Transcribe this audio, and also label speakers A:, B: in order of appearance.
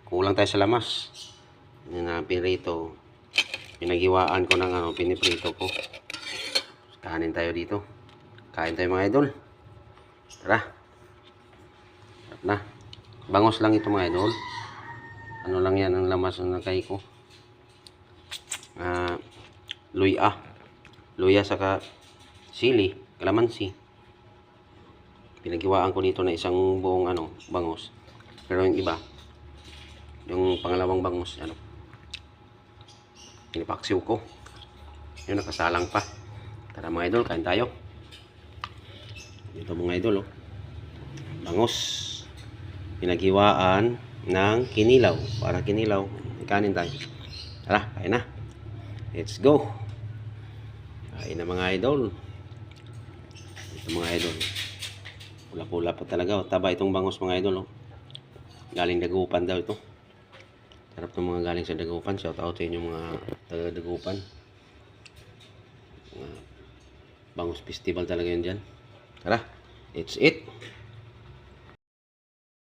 A: Kulang tayo sa lamas. Yan na pinrito. Pinagiwaan ko ng piniprito ko. Kanin tayo dito. Kain tayo mga idol. Tara. Sarap na. Bangos lang ito mga idol. Ano lang yan ang lamas ng nakay ko. Luya. Luya saka sili, kalamansi. Pinagiwaan ko nito na isang buong bangos. Pero yung iba, yung pangalawang bangus, pinipaksiw ko. Yun, nakasalang pa. Tara mga idol, kain tayo. Ito mga idol, oh. Bangus. Pinaghiwaan ng kinilaw. Para kinilaw, kanin tayo. Tara, kain na. Let's go. Kain na mga idol. Ito mga idol. Pula-pula pa talaga, oh. Taba itong bangus mga idol, oh. Galing Dagupan daw ito. Sarap ng mga galing sa Dagupan. Shout out sa inyo mga taga Dagupan. Bangus festival talaga yun dyan. Tara, it's it.